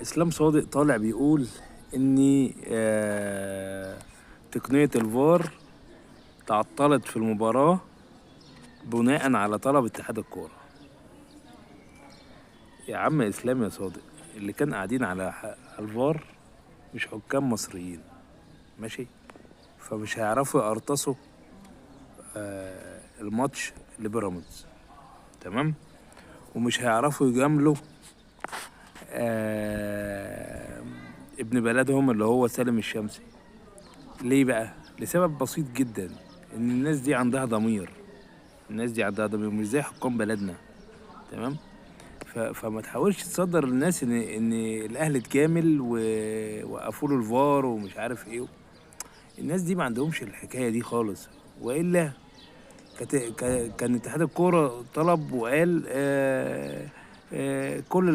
اسلام صادق طالع بيقول ان تقنية الفار تعطلت في المباراة بناء على طلب اتحاد الكورة. يا عم اسلام يا صادق، اللي كان قاعدين على الفار مش حكام مصريين، ماشي؟ فمش هيعرفوا يقرطسوا الماتش لبيراميدز، تمام؟ ومش هيعرفوا يجاملوا ابن بلدهم اللي هو سالم الشمسي. ليه بقى؟ لسبب بسيط جدا، ان الناس دي عندها ضمير. الناس دي عندها ضمير مش زي حكام بلدنا، تمام؟ فما تحاولش تصدر للناس ان الاهلي اتجامل ووقفوا له الفار ومش عارف ايه. الناس دي ما عندهمش الحكايه دي خالص، والا كان اتحاد الكوره طلب وقال كل